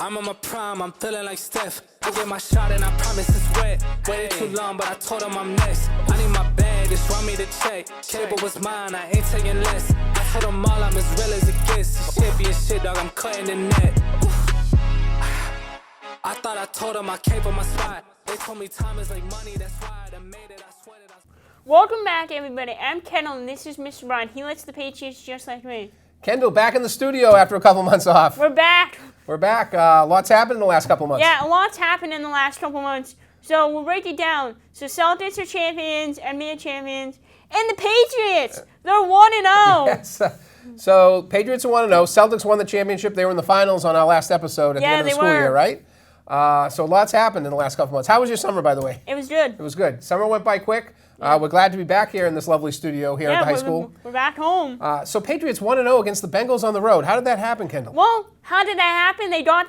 I'm on my prime, I'm feeling like Steph. I get my shot and I promise it's wet. Waited too long, but I told him I'm next. I need my bag, just run me the check. Cable was mine, I ain't taking less. I told them all I'm as real as it gets. Shit be a shit, dog, I'm cutting the net. I thought I told them I came for my spot. They told me time is like money, that's why I made it, I swear that Welcome back, everybody. I'm Kendall, and this is Mr. O'Brien. He likes the Patriots just like me. Kendall, back in the studio after a couple months off. We're back. We're back. Lots happened in the last couple months. Yeah, a lot's happened in the last couple months. So we'll break it down. So Celtics are champions, NBA champions, and the Patriots, they're 1-0. Yes. So Patriots are 1-0. Celtics won the championship. They were in the finals on our last episode at the end of the school year, right? So lots happened in the last couple months. How was your summer, by the way? It was good. It was good. Summer went by quick. We're glad to be back here in this lovely studio here at the high school. We're back home. So Patriots 1-0 against the Bengals on the road. How did that happen, Kendall? Well, how did that happen? They got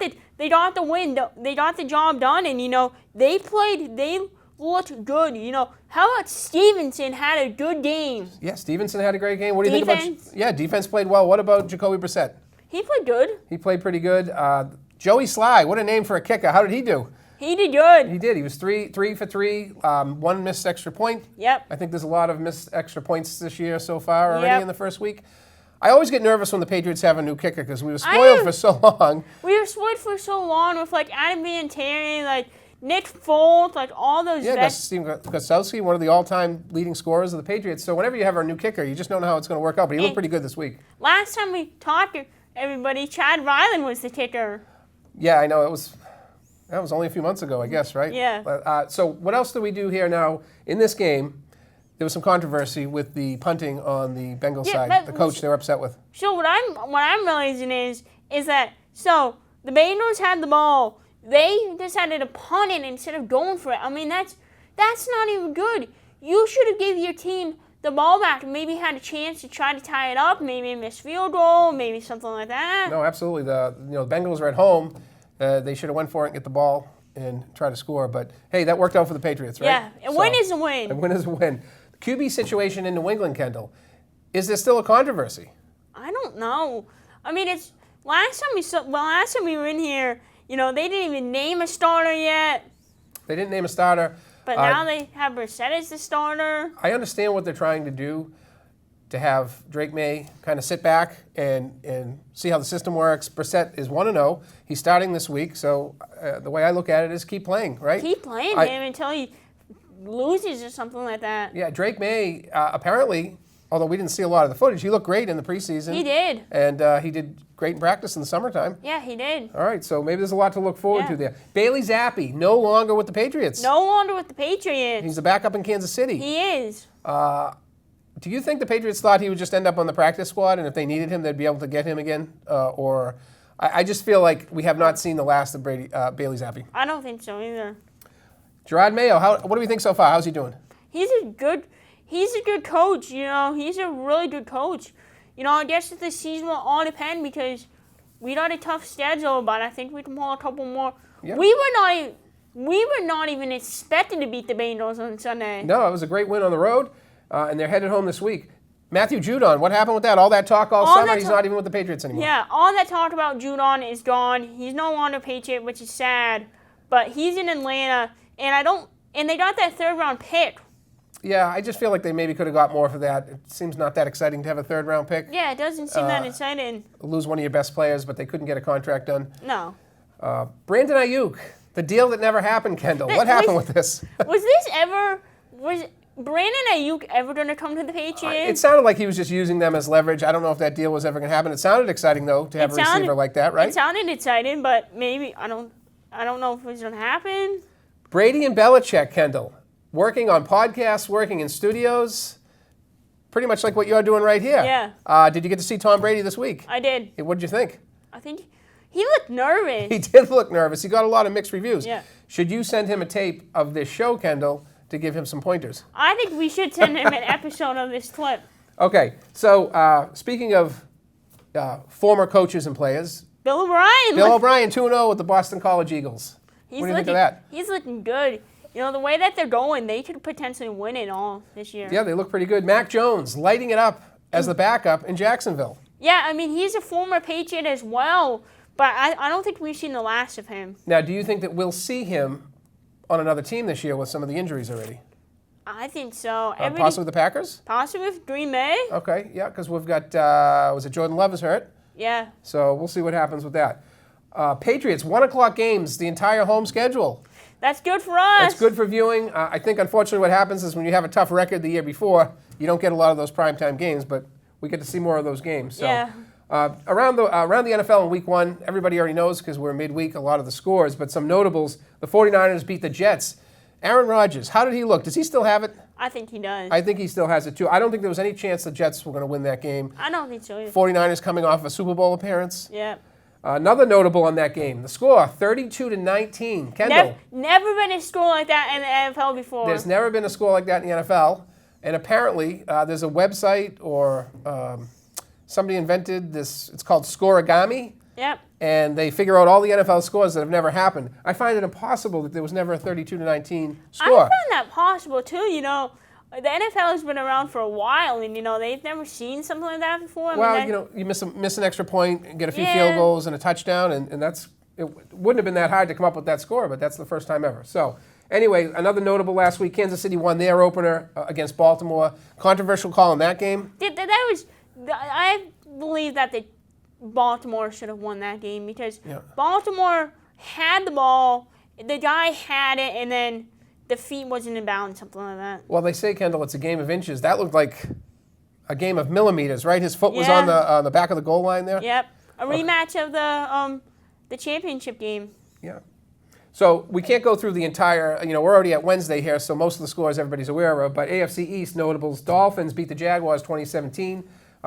the win. They got the job done, and they looked good. How about Stevenson had a good game? Yeah, Stevenson had a great game. What do you think about? Yeah, defense played well. What about Jacoby Brissett? He played good. He played pretty good. Joey Sly, what a name for a kicker. How did he do? He did good. He did. He was three for three, one missed extra point. Yep. I think there's a lot of missed extra points this year so far already in the first week. I always get nervous when the Patriots have a new kicker because we were spoiled for so long. We were spoiled for so long with Adam Vinatieri, Nick Foles, all those vets. Steve Gostkowski, one of the all-time leading scorers of the Patriots. So whenever you have a new kicker, you just don't know how it's going to work out. But he looked pretty good this week. Last time we talked to everybody, Chad Ryland was the kicker. Yeah, I know. That was only a few months ago, I guess, right? Yeah. So what else do we do here now? In this game, there was some controversy with the punting on the Bengals side. The coach they were upset with. So what I'm realizing is that the Bengals had the ball. They decided to punt it instead of going for it. I mean, that's not even good. You should have given your team the ball back and maybe had a chance to try to tie it up, maybe a missed field goal, maybe something like that. No, absolutely. The Bengals are at home. They should have went for it and get the ball and try to score. But, hey, that worked out for the Patriots, right? Yeah, a win is a win. A win is a win. The QB situation in New England, Kendall, is there still a controversy? I don't know. I mean, it's last time we were in here, they didn't even name a starter yet. They didn't name a starter. But now they have Brissett as the starter. I understand what they're trying to do, to have Drake May kind of sit back and see how the system works. Brissett is 1-0. He's starting this week, so the way I look at it is keep playing, right? Keep playing him until he loses or something like that. Yeah, Drake May, apparently, although we didn't see a lot of the footage, he looked great in the preseason. He did. And he did great in practice in the summertime. Yeah, he did. All right, so maybe there's a lot to look forward to there. Bailey Zappi, no longer with the Patriots. No longer with the Patriots. He's the backup in Kansas City. He is. Do you think the Patriots thought he would just end up on the practice squad, and if they needed him, they'd be able to get him again? Or I just feel like we have not seen the last of Bailey Zappi. I don't think so either. Gerard Mayo, what do we think so far? How's he doing? He's a good coach. He's a really good coach. I guess that the season will all depend because we got a tough schedule, but I think we can pull a couple more. Yep. We were not even expected to beat the Bengals on Sunday. No, it was a great win on the road. And they're headed home this week. Matthew Judon, what happened with that? All that talk all summer, he's not even with the Patriots anymore. Yeah, all that talk about Judon is gone. He's no longer a Patriot, which is sad. But he's in Atlanta, and they got that third-round pick. Yeah, I just feel like they maybe could have got more for that. It seems not that exciting to have a third-round pick. Yeah, it doesn't seem that exciting. Lose one of your best players, but they couldn't get a contract done. No. Brandon Ayuk, the deal that never happened, Kendall. What happened with this? Was Brandon Ayuk ever going to come to the Patriots? It sounded like he was just using them as leverage. I don't know if that deal was ever going to happen. It sounded exciting, though, to have a receiver like that, right? It sounded exciting, but maybe I don't know if it's going to happen. Brady and Belichick, Kendall, working on podcasts, working in studios, pretty much like what you're doing right here. Yeah. Did you get to see Tom Brady this week? I did. What did you think? I think he looked nervous. He did look nervous. He got a lot of mixed reviews. Yeah. Should you send him a tape of this show, Kendall, to give him some pointers? I think we should send him an episode of this clip. Okay, so speaking of former coaches and players, Bill O'Brien. Bill O'Brien, 2-0 with the Boston College Eagles. What do you think of that? He's looking good. The way that they're going, they could potentially win it all this year. Yeah, they look pretty good. Mac Jones lighting it up as the backup in Jacksonville. Yeah, I mean, he's a former Patriot as well. But I don't think we've seen the last of him. Now, do you think that we'll see him on another team this year with some of the injuries already? I think so. Possibly the Packers? Possibly with Green Bay. Okay, yeah, because we've got, was it Jordan Love is hurt? Yeah. So we'll see what happens with that. Patriots, 1 o'clock games, the entire home schedule. That's good for us. It's good for viewing. I think, unfortunately, what happens is when you have a tough record the year before, you don't get a lot of those primetime games, but we get to see more of those games. So, Yeah. around the NFL in week 1, everybody already knows because we're midweek a lot of the scores, but some notables, the 49ers beat the Jets. Aaron Rodgers, how did he look? Does he still have it? I think he does. I think he still has it, too. I don't think there was any chance the Jets were going to win that game. I don't think so either. 49ers coming off a Super Bowl appearance. Yeah. Another notable on that game, the score, 32-19. Kendall. Never been a score like that in the NFL before. There's never been a score like that in the NFL. And apparently, there's a website or somebody invented this, it's called Scoreigami. Yep. And they figure out all the NFL scores that have never happened. I find it impossible that there was never a 32-19 score. I find that possible too. You know, the NFL has been around for a while, and you know they've never seen something like that before. You miss an extra point and get a few field goals and a touchdown, and that's it. Wouldn't have been that hard to come up with that score, but that's the first time ever. So anyway, another notable last week, Kansas City won their opener against Baltimore. Controversial call in that game. I believe that Baltimore should have won that game because Yeah. Baltimore had the ball, the guy had it, and then the feet wasn't in bounds, something like that. Well, they say, Kendall, it's a game of inches. That looked like a game of millimeters, right? His foot was on the back of the goal line there. Yep, a rematch of the championship game. Yeah. So we can't go through the entire, we're already at Wednesday here, so most of the scores everybody's aware of. But AFC East notables, Dolphins beat the Jaguars 2017.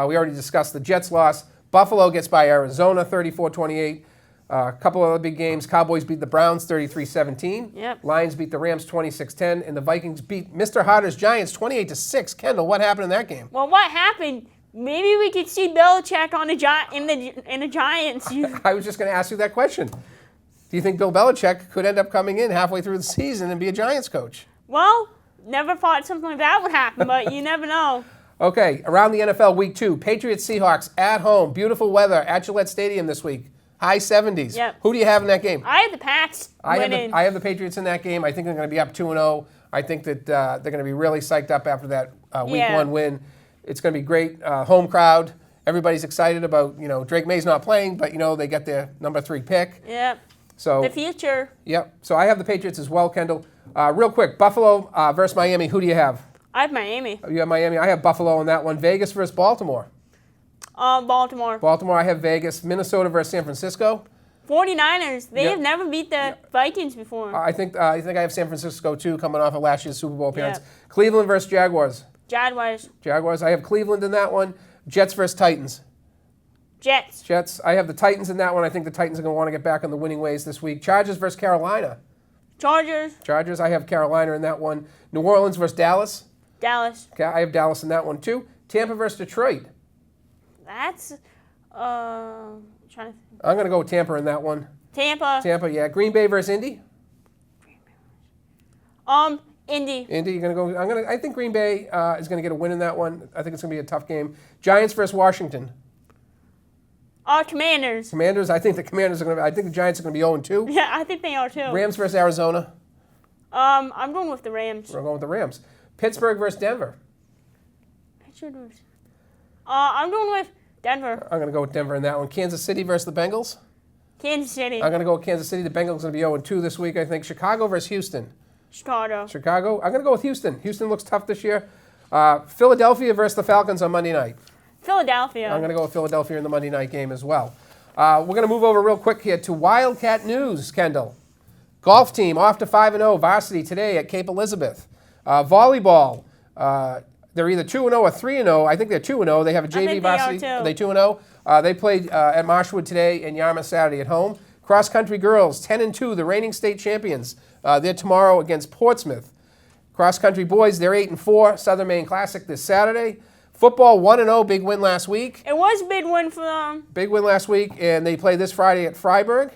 We already discussed the Jets loss. Buffalo gets by Arizona 34-28. A couple of other big games. Cowboys beat the Browns 33-17. Yep. Lions beat the Rams 26-10. And the Vikings beat Mr. Harder's Giants 28-6. Kendall, what happened in that game? Well, what happened? Maybe we could see Belichick on in the Giants. I was just going to ask you that question. Do you think Bill Belichick could end up coming in halfway through the season and be a Giants coach? Well, never thought something like that would happen, but you never know. Okay, around the NFL week 2, Patriots Seahawks at home. Beautiful weather at Gillette Stadium this week. High 70s. Yep. Who do you have in that game? I have the Pats winning. I have the Patriots in that game. I think they're going to be up 2-0. I think that they're going to be really psyched up after that week 1 win. It's going to be great. Home crowd. Everybody's excited about, Drake May's not playing, but, they get their number 3 pick. Yep. So the future. Yep. So I have the Patriots as well, Kendall. Real quick, Buffalo versus Miami. Who do you have? I have Miami. You have Miami. I have Buffalo in that one. Vegas versus Baltimore. Baltimore. Baltimore, I have Vegas. Minnesota versus San Francisco. 49ers. They have never beat the Vikings before. I think I have San Francisco, too, coming off of last year's Super Bowl appearance. Yeah. Cleveland versus Jaguars. Jaguars. I have Cleveland in that one. Jets versus Titans. Jets. I have the Titans in that one. I think the Titans are going to want to get back on the winning ways this week. Chargers versus Carolina. Chargers. I have Carolina in that one. New Orleans versus Dallas. Dallas. I have Dallas in that one, too. Tampa versus Detroit. That's, trying to... I'm going to go with Tampa in that one. Tampa, yeah. Green Bay versus Indy. Indy. You're going to go. I think Green Bay is going to get a win in that one. I think it's going to be a tough game. Giants versus Washington. Commanders. I think the Commanders are going to. I think the Giants are going to be 0-2. Yeah, I think they are too. Rams versus Arizona. I'm going with the Rams. We're going with the Rams. Pittsburgh versus Denver. I'm going with Denver. I'm going to go with Denver in that one. Kansas City versus the Bengals. Kansas City. I'm going to go with Kansas City. The Bengals are going to be 0-2 this week, I think. Chicago versus Houston. Chicago. I'm going to go with Houston. Houston looks tough this year. Philadelphia versus the Falcons on Monday night. Philadelphia. I'm going to go with Philadelphia in the Monday night game as well. We're going to move over real quick here to Wildcat news, Kendall. Golf team off to 5-0 varsity today at Cape Elizabeth. Volleyball, they're either 2-0 or 3-0. I think they're 2-0. They have a JV varsity. Are they 2-0? They played at Marshwood today and Yarmouth Saturday at home. Cross country girls, 10-2, the reigning state champions. They're tomorrow against Portsmouth. Cross country boys, they're 8-4. Southern Maine Classic this Saturday. Football 1-0, big win last week. It was a big win for them. Big win last week, and they play this Friday at Freiburg.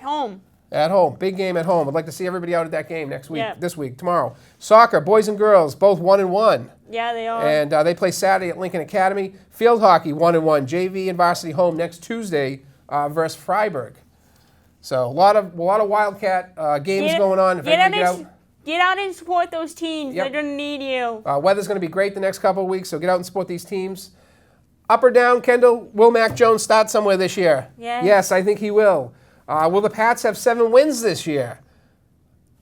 Home. At home. Big game at home. I'd like to see everybody out at that game next week, Yeah. this week, tomorrow. Soccer, boys and girls, both 1-1. Yeah, they are. And they play Saturday at Lincoln Academy. Field hockey, 1-1. JV and varsity home next Tuesday versus Freiburg. So a lot of Wildcat games going on. If Get out and support those teams. Yep. They're going to need you. Weather's going to be great the next couple of weeks, so get out and support these teams. Up or down, Kendall? Will Mac Jones start somewhere this year? Yes. Yes, I think he will. Will the Pats have 7 wins this year?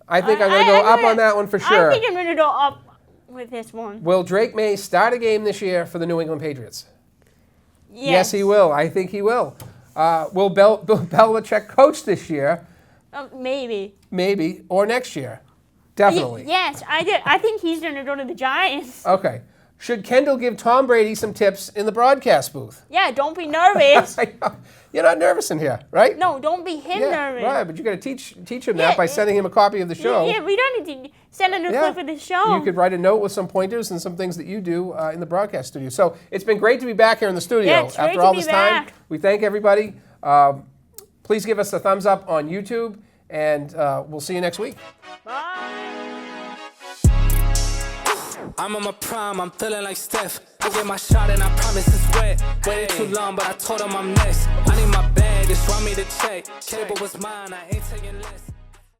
I think I'm going to go up on that one for sure. I think I'm going to go up with this one. Will Drake May start a game this year for the New England Patriots? Yes, he will. I think he will. Will Bill Belichick coach this year? Maybe. Maybe. Or next year? Definitely. Yes, I think he's going to go to the Giants. Okay. Should Kendall give Tom Brady some tips in the broadcast booth? Yeah, don't be nervous. You're not nervous in here, right? No, don't be nervous. Right, but you got to teach him that by sending him a copy of the show. Yeah, we don't need to send him a clip of the show. You could write a note with some pointers and some things that you do in the broadcast studio. So it's been great to be back here in the studio after all this time. We thank everybody. Please give us a thumbs up on YouTube, and we'll see you next week. Bye. I'm on my prime, I'm feeling like Steph. I get my shot and I promise it's wet. Waited too long, but I told him I'm next. I need my bag, just want me to check. Cable was mine, I ain't taking less.